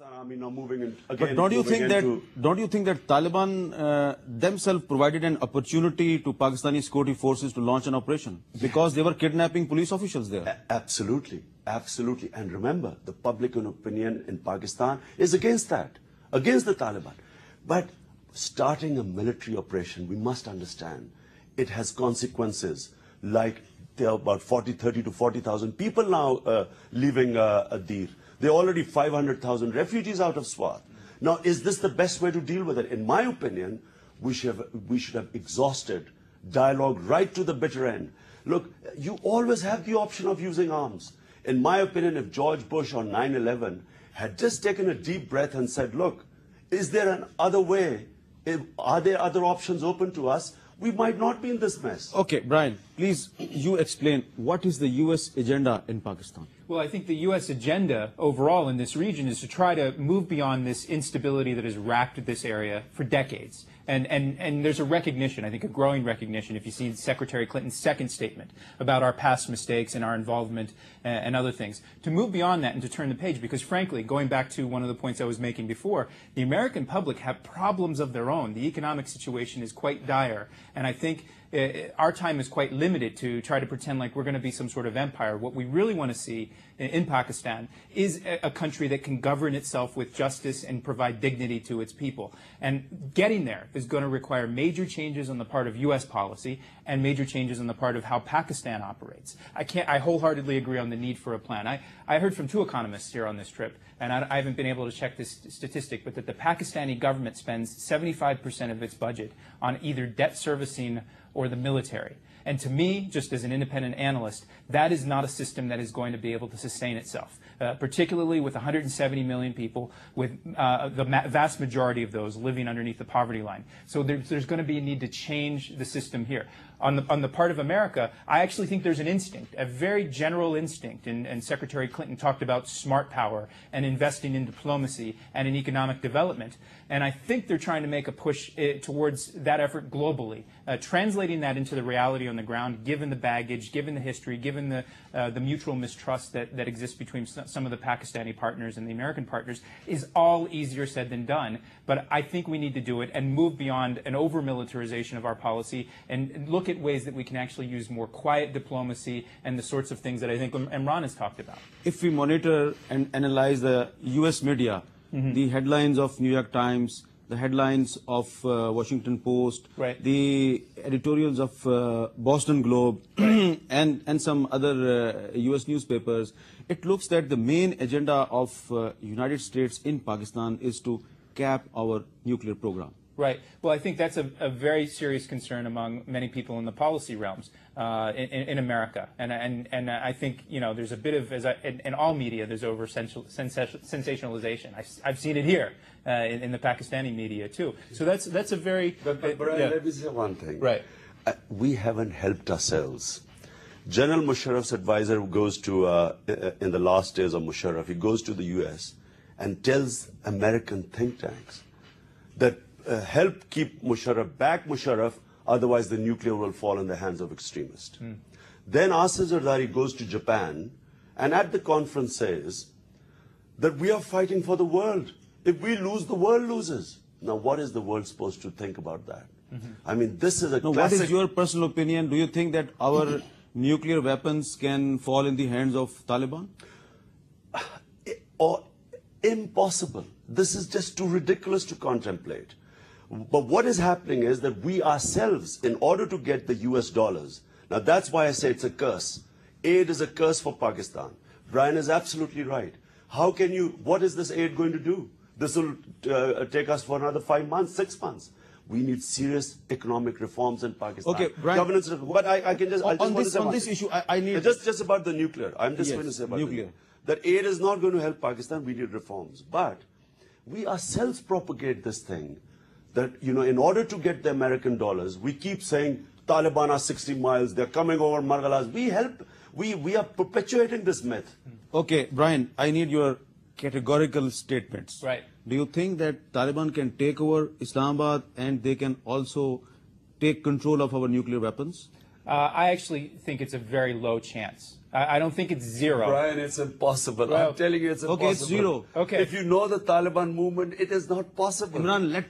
Army now moving in again. But don't you think that Taliban themselves provided an opportunity to Pakistani security forces to launch an operation because they were kidnapping police officials there? Absolutely, absolutely. And remember, the public opinion in Pakistan is against that, against the Taliban. But starting a military operation, we must understand, it has consequences. Like there are about 30 to 40,000 people now leaving Adir. There are already 500,000 refugees out of Swat. Now, is this the best way to deal with it? In my opinion, we should have exhausted dialogue right to the bitter end. Look, you always have the option of using arms. In my opinion, if George Bush on 9/11 had just taken a deep breath and said, look, is there an other way? Are there other options open to us? We might not be in this mess. Okay, Brian, please, you explain what is the U.S. agenda in Pakistan? Well, I think the U.S. agenda overall in this region is to try to move beyond this instability that has wrapped this area for decades. And there's a recognition, I think a growing recognition, if you see Secretary Clinton's second statement about our past mistakes and our involvement and other things, to move beyond that and to turn the page. Because frankly, going back to one of the points I was making before, the American public have problems of their own. The economic situation is quite dire. And I think our time is quite limited to try to pretend like we're going to be some sort of empire. What we really want to see in Pakistan is a country that can govern itself with justice and provide dignity to its people. And getting there is going to require major changes on the part of U.S. policy and major changes on the part of how Pakistan operates. I wholeheartedly agree on the need for a plan. I heard from two economists here on this trip, and I haven't been able to check this statistic, but that the Pakistani government spends 75% of its budget on either debt servicing or the military. And to me, just as an independent analyst, that is not a system that is going to be able to sustain itself, particularly with 170 million people, with the vast majority of those living underneath the poverty line. So there's going to be a need to change the system here. On the part of America, I actually think there's an instinct, a very general instinct, and Secretary Clinton talked about smart power and investing in diplomacy and in economic development. And I think they're trying to make a push towards that effort globally, translating that into the reality on the ground, given the baggage, given the history, given the mutual mistrust that exists between some of the Pakistani partners and the American partners, is all easier said than done. But I think we need to do it and move beyond an over-militarization of our policy and look at ways that we can actually use more quiet diplomacy and the sorts of things that I think Imran has talked about. If we monitor and analyze the U.S. media, the headlines of New York Times, the headlines of Washington Post, the editorials of Boston Globe, and some other U.S. newspapers, it looks that the main agenda of United States in Pakistan is to cap our nuclear program. Right. Well, I think that's a very serious concern among many people in the policy realms in America. And I think, you know, there's a bit of, in all media, there's over sensationalization. I've seen it here in the Pakistani media, too. So that's a very... But Brian, let me say one thing. Right. We haven't helped ourselves. General Musharraf's advisor goes to, in the last days of Musharraf, he goes to the U.S. and tells American think tanks that help keep Musharraf, otherwise the nuclear will fall in the hands of extremists. Then Asif Zardari goes to Japan and at the conference says that we are fighting for the world. If we lose, the world loses. Now, what is the world supposed to think about that? I mean, this is a classic... What is your personal opinion? Do you think that our nuclear weapons can fall in the hands of Taliban? Or impossible. This is just too ridiculous to contemplate. But what is happening is that we ourselves, in order to get the US dollars, now that's why I say it's a curse. Aid is a curse for Pakistan. Brian is absolutely right. How can you, what is this aid going to do? This will take us for another 5 months, 6 months. We need serious economic reforms in Pakistan. Okay, Brian, governance reform. But I can just... On this issue, I need... Just about the nuclear. I'm just going to say about nuclear. That aid is not going to help Pakistan. We need reforms. But we ourselves propagate this thing. That, you know, in order to get the American dollars, we keep saying Taliban are 60 miles, they're coming over Margalas. We are perpetuating this myth. Okay, Brian, I need your categorical statements. Right. Do you think that Taliban can take over Islamabad and they can also take control of our nuclear weapons? I actually think it's a very low chance. I don't think it's zero. Brian, it's impossible. Well, I'm telling you, it's impossible. Okay, it's zero. Okay. If you know the Taliban movement, it is not possible. Imran,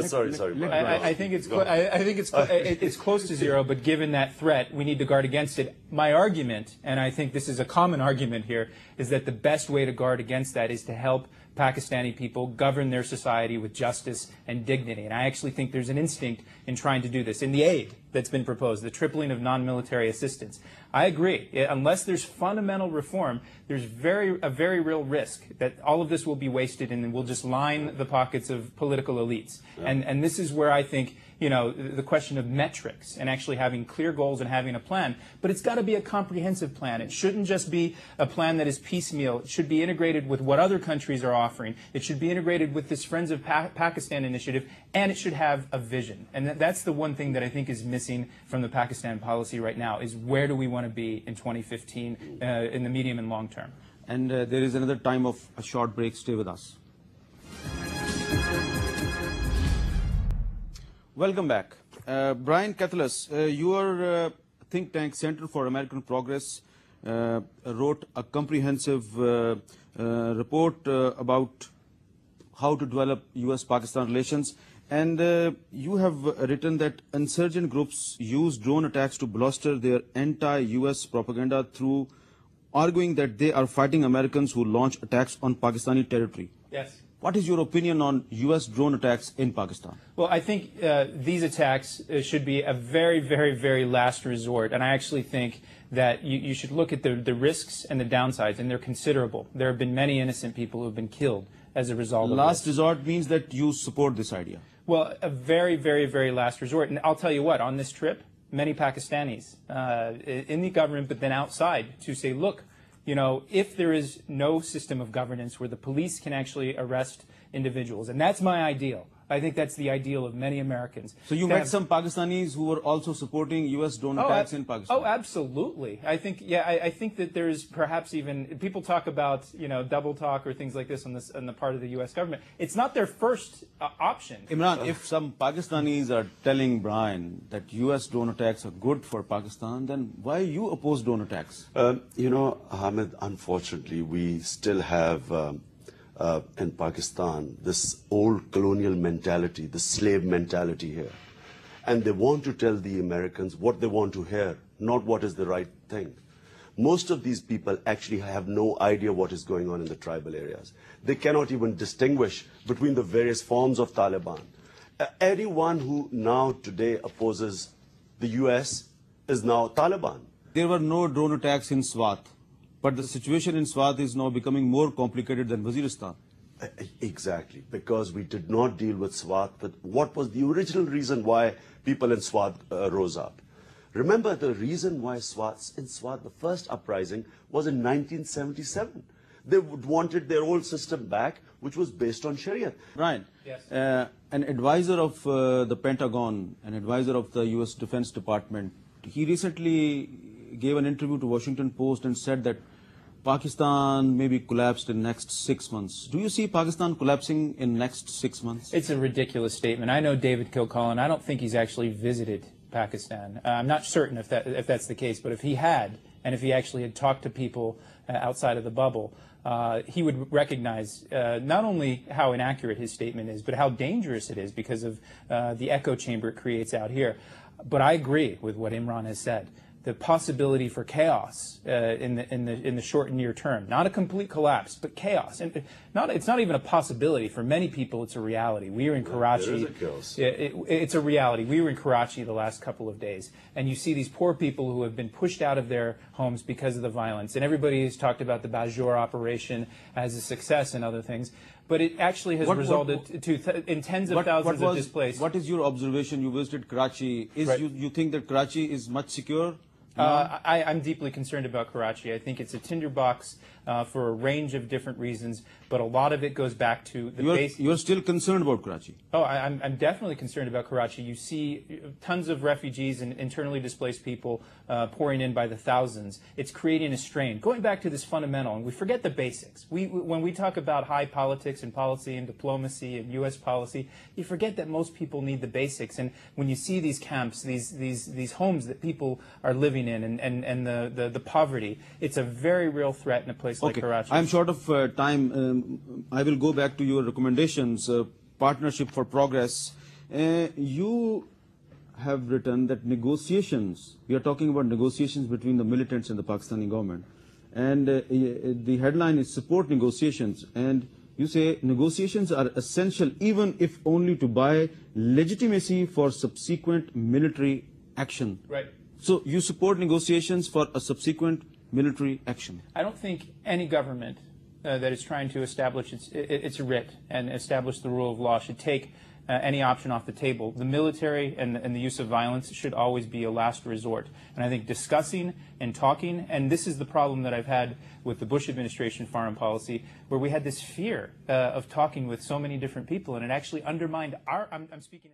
Sorry. Brian. I think it's close to zero, but given that threat, we need to guard against it. My argument, and I think this is a common argument here, is that the best way to guard against that is to help Pakistani people govern their society with justice and dignity. And I actually think there's an instinct in trying to do this. In the aid that's been proposed, the tripling of non-military assistance, I agree. Unless there's fundamental reform, there's a very real risk that all of this will be wasted and we'll just line the pockets of political elites. Yeah. And this is where I think, you know, the question of metrics and actually having clear goals and having a plan. But it's got to be a comprehensive plan. It shouldn't just be a plan that is piecemeal. It should be integrated with what other countries are offering. It should be integrated with this Friends of Pakistan initiative, and it should have a vision. And that's the one thing that I think is missing from the Pakistan policy right now, is where do we want to be in 2015 in the medium and long term. And there is another time of a short break. Stay with us. Welcome back. Brian Cathalas, your think tank Center for American Progress wrote a comprehensive report about how to develop U.S.-Pakistan relations. And you have written that insurgent groups use drone attacks to bolster their anti-U.S. propaganda through arguing that they are fighting Americans who launch attacks on Pakistani territory. Yes. What is your opinion on U.S. drone attacks in Pakistan? Well, I think these attacks should be a very, very, very last resort. And I actually think that you should look at the risks and the downsides, and they're considerable. There have been many innocent people who have been killed as a result of this. Last resort means that you support this idea. Well, a very, very, very last resort. And I'll tell you what, on this trip, many Pakistanis in the government, but then outside, to say, look, you know, if there is no system of governance where the police can actually arrest individuals, and that's my ideal. I think that's the ideal of many Americans. So you met some Pakistanis who were also supporting U.S. drone attacks in Pakistan? Oh, absolutely. I think, I think that there's perhaps even, people talk about, you know, double talk or things like this on the part of the U.S. government. It's not their first option. Imran, if some Pakistanis are telling Brian that U.S. drone attacks are good for Pakistan, then why you oppose drone attacks? You know, Hamid, unfortunately, we still have in Pakistan this old colonial mentality, the slave mentality here. And they want to tell the Americans what they want to hear, not what is the right thing. Most of these people actually have no idea what is going on in the tribal areas. They cannot even distinguish between the various forms of Taliban. Anyone who now today opposes the US is now Taliban. There were no drone attacks in Swat. But the situation in Swat is now becoming more complicated than Waziristan. Exactly, because we did not deal with Swat, but what was the original reason why people in Swat rose up? Remember the reason why in Swat, the first uprising was in 1977. They wanted their old system back, which was based on Sharia. Brian, yes. An advisor of the Pentagon, an advisor of the U.S. Defense Department, he recently gave an interview to Washington Post and said that Pakistan may be collapsed in the next 6 months. Do you see Pakistan collapsing in the next 6 months? It's a ridiculous statement. I know David Kilcullen. I don't think he's actually visited Pakistan. I'm not certain if that's the case, but if he had, and if he actually had talked to people outside of the bubble, he would recognize not only how inaccurate his statement is, but how dangerous it is because of the echo chamber it creates out here. But I agree with what Imran has said. The possibility for chaos in the short and near term, not a complete collapse, but chaos. And it's not even a possibility. For many people, it's a reality. We are in Karachi. There is a chaos. It's a reality. We were in Karachi the last couple of days, and you see these poor people who have been pushed out of their homes because of the violence. And everybody has talked about the Bajor operation as a success and other things. But it actually has resulted in tens of thousands of displaced. What is your observation? You visited Karachi. You think that Karachi is much secure? I'm deeply concerned about Karachi. I think it's a tinderbox for a range of different reasons, but a lot of it goes back to the base. You're still concerned about Karachi? Oh, I'm definitely concerned about Karachi. You see tons of refugees and internally displaced people pouring in by the thousands. It's creating a strain. Going back to this fundamental, and we forget the basics. When we talk about high politics and policy and diplomacy and U.S. policy, you forget that most people need the basics. And when you see these camps, these homes that people are living in, and the poverty, it's a very real threat in a place like Karachi. I'm short of time. I will go back to your recommendations. Partnership for Progress. You have written that negotiations, we are talking about negotiations between the militants and the Pakistani government, and the headline is support negotiations, and you say negotiations are essential even if only to buy legitimacy for subsequent military action. Right. So you support negotiations for a subsequent military action? I don't think any government that is trying to establish its writ and establish the rule of law should take any option off the table. The military and the use of violence should always be a last resort. And I think discussing and talking, and this is the problem that I've had with the Bush administration foreign policy, where we had this fear of talking with so many different people, and it actually undermined I'm speaking